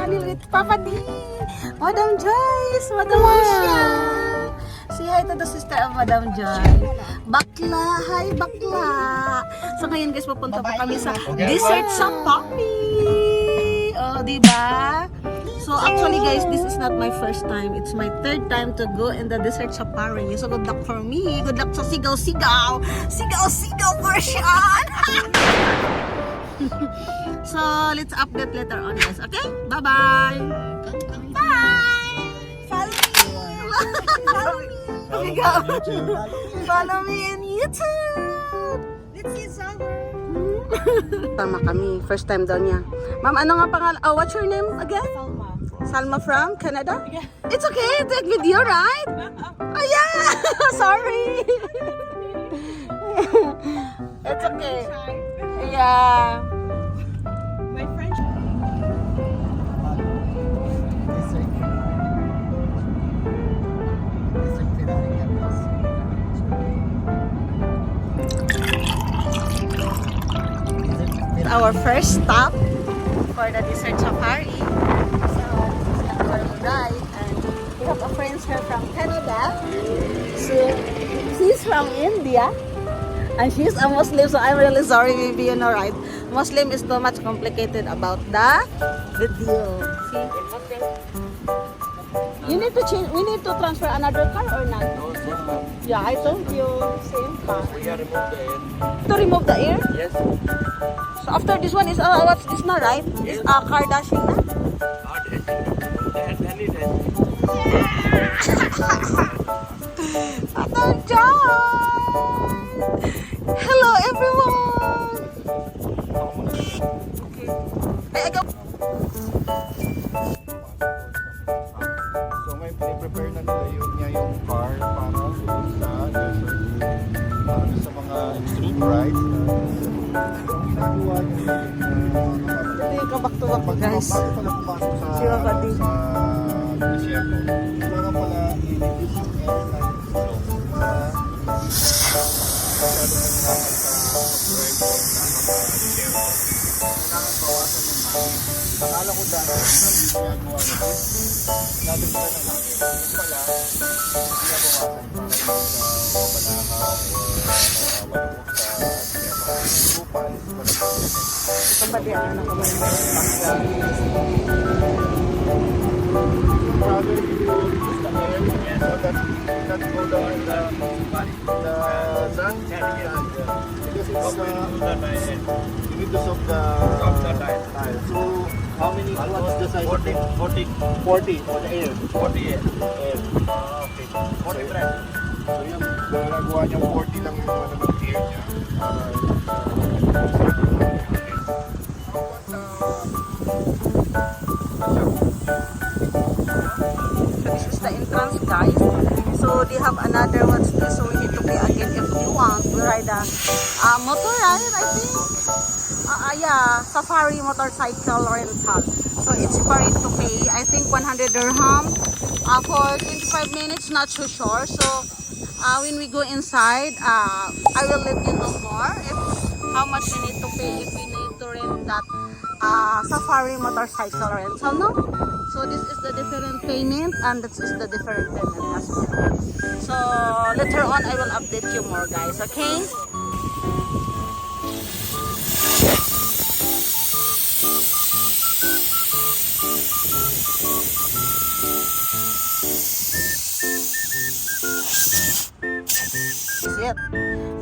channel with Papa D, Madam Joyce, Madam Lucia. Say hi to the sister of Madam Joyce. Bakla, hi bakla. So ngayon guys, pupunta pa kami sa Desert Safari. Oh, diba? So actually guys, this is not my first time. It's my third time to go in the Desert Safari. So good luck for me. Good luck sa sigaw-sigaw. Sigaw-sigaw version. So let's update later on guys. Okay? Bye-bye. Bye. Follow me. Follow me. Follow me in YouTube. Let's see some. Tama kami. First time daw niya. Ma'am, ano nga pangalan? Oh, what's your name again? Salma. Salma from Canada? Yeah. It's okay, take video, right? Oh yeah! Sorry! It's okay. Yeah. My French. Our first stop for the Desert Safari. Right, and we have a friend here from Canada. So she's from India, and she's a Muslim. So I'm really sorry, maybe you know, right? Muslim is too much complicated about the deal. See, you need to change. We need to transfer another car or not? Yeah, I told you same car. We are remove the air. To remove the air. Yes. So after this one is what's this na, right? This car dashing na. Madam Joy! Hello everyone! Okay. I go. So may prepare na nila yung car para sa desert. Para sa mga extreme rides. Ginagawa niya Ito yung kabak-tubak ko guys. bago pala pumasok sa Si Papa D. desierto. Kailangan pala i-reduce yung airline flow. Masyado mahirapan sa pag-drive sa mga desierto. Kailangan bawasan yung hangin. Akala ko dahil ang ginagawa nito, nadagdagan ng hangin. Yung pala, ginabawasan para sa mabalahaw o malubog sa lupal. Ito pa di ang anak ko may Rather you use the air so that not go down the sand. Because it's because of the tile. So how many? What's the size? 40 for the air. 40 air. Okay. 40 bread. So yung ginagawa niya 40 lang yung ano ng air niya. So this is the entrance guys. So they have another what's this, so we need to pay again if we want. We ride a motor ride, I think. Yeah, safari motorcycle rental. So it's separate to pay. I think 100 dirham for 25 minutes, not so sure. So when we go inside, I will let you know more if how much we need to pay if we need to rent that safari motorcycle rental, no? So this is the different payment and this is the different payment as well. So later on I will update you more guys, okay? This is it.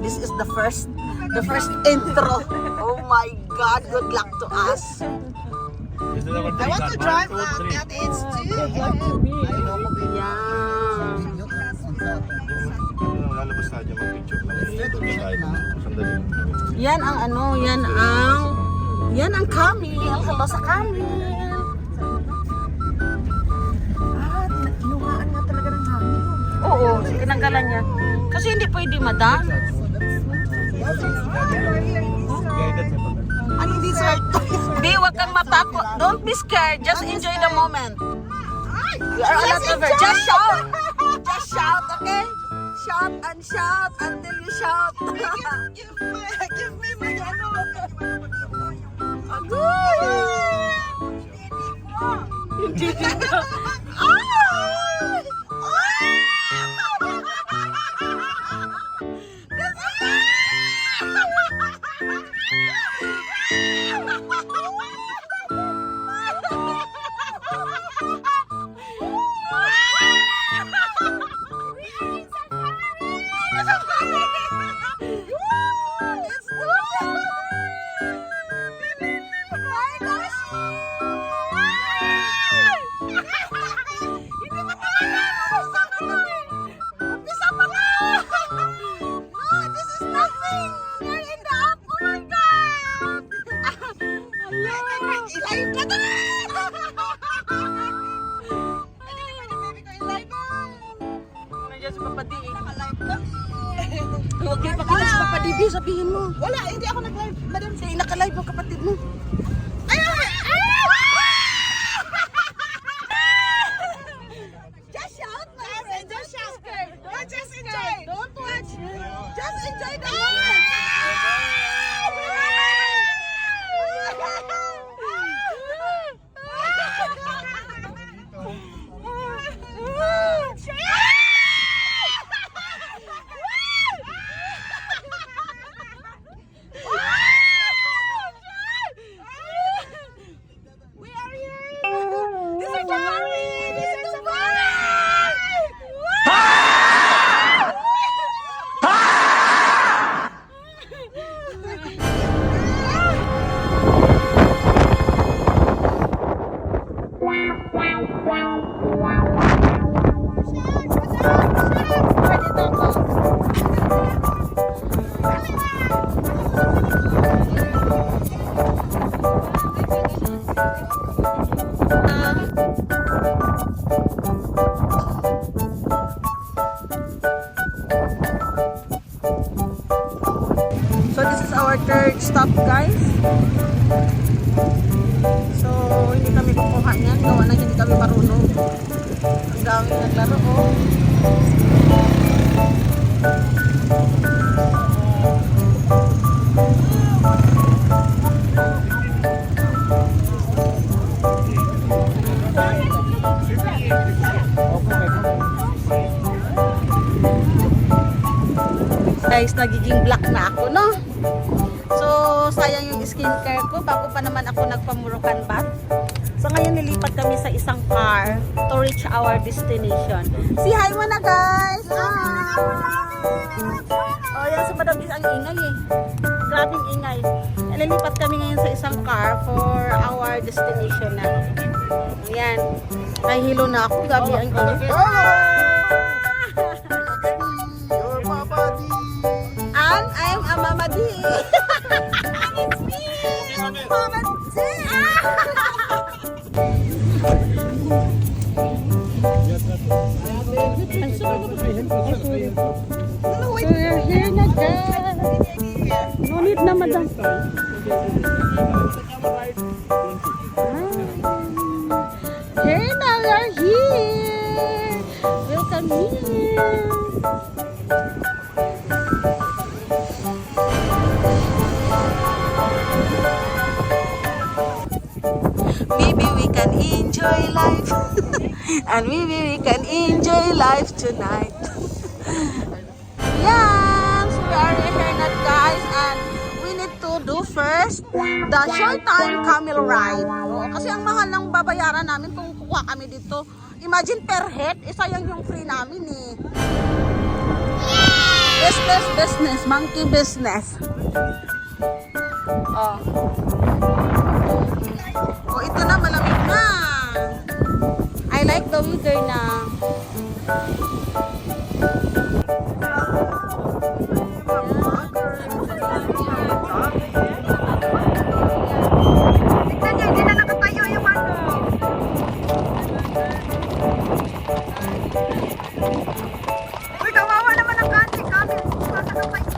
This is the first intro. Oh my god, good luck to us. I want to drive that age too. Yeah. Lalabas tayo mag-picture lang. Sandali. Yan ang ano, yan ang camel. Hello sa camel. Tinuhaan nga talaga ng hangin. Oo, tinanggalan niya. Kasi hindi pwede madam. Ano hindi sir? Di, wag kang matakot. Don't be scared. Just enjoy the moment. You are allowed to over. Just shout. Just shout, okay? Shout and shout until you shout. Give me my ano. Good. Okay, pakita sa papadibi, sabihin mo. Wala, hindi ako nag-live. Madam, say, naka-live ang kapatid mo. Just shout, my friend. Just shout. Just enjoy. Don't watch. Just enjoy the moment. We are here. This is Safari. This is Safari. So this is our third stop, guys. So hindi kami kukuha niyan, gawa na hindi kami marunong. Ang daming naglaro, oh. Guys, nagiging black na ako, no? So, sayang yung skincare ko bago pa naman ako nagpamurukan bath. So, ngayon nilipat kami sa isang car to reach our destination. Say hi mo na, guys! Hi! Oh, yan, si Madam Liz, ang ingay eh. Grabing ingay. Nilipat kami ngayon sa isang car for our destination na. Ayan. Nahihilo na ako. Gabi ang ingay. Your Papa D. And I'm a Mama D. And it's me, Mama D. So we're here na, guys. No need na, madam. Here na, we're here. Welcome here. Maybe we can enjoy life. And maybe we can enjoy life tonight. Yeah, so we are here na, guys, and we need to do first the short time camel ride. Oo, kasi ang mahal ng babayaran namin kung kukuha kami dito. Imagine per head, isa yan yung free namin eh. Business, monkey business. Oh. Oh, ito na, malamig na. I like the weather na. Tignan niyo, hindi na nakatayo yung ano. Uy, kawawa naman ang kanti. Kami, nakatayo.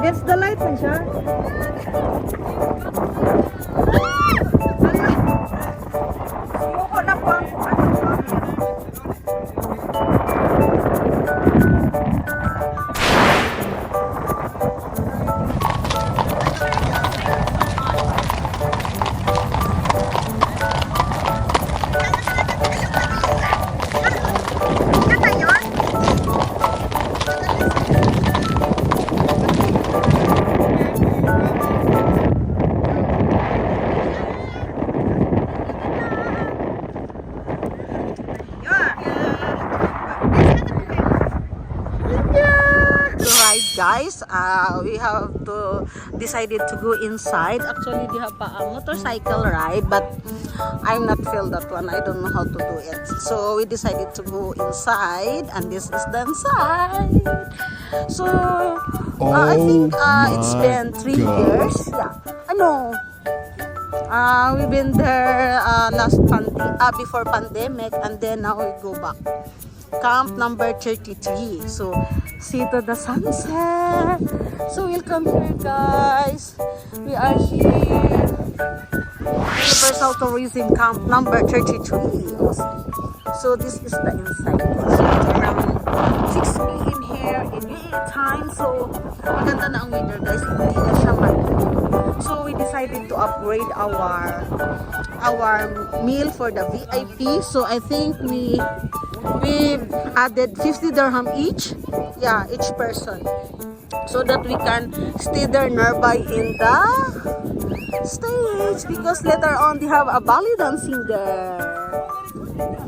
Against the light man siya. Siyoko na po ang ride, guys. We have to decided to go inside. Actually, they have a motorcycle ride, but I'm not feel that one. I don't know how to do it. So we decided to go inside, and this is the inside. So I think it's been 3 years. Yeah, I know. We've been there before pandemic, and then now we go back. Camp number 33. So, see to the sunset. So, welcome here, guys. We are here. Universal Tourism Camp number 33. So, this is the inside. So, it's around 6 p.m. here in UAE time. So, maganda na ang weather, guys. Hindi na siya malamig. So, we decided to upgrade our meal for the VIP. So, I think we added 50 dirham each, yeah, each person, so that we can stay there nearby in the stage, because later on they have a ballet dancing there.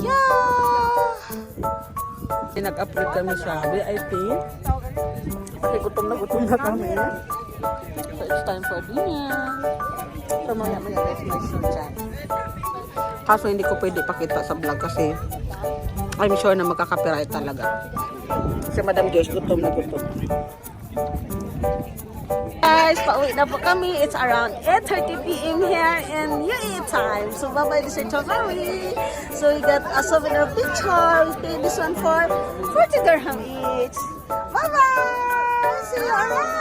Yeah, nag-upgrade kami sa VIP kasi gutom na kami, so it's time for dinner. So maya guys, may sunshine, kaso hindi ko pwede pakita sa vlog kasi I'm sure na magkaka-copyright talaga. Si Madam Joyce gutom na gutom. Guys, pauwi na po kami. It's around 8:30 p.m. here in UAE time. So bye-bye, this is Tazari. So we got a souvenir picture. We paid this one for 40 dirham each. Bye-bye! See you around!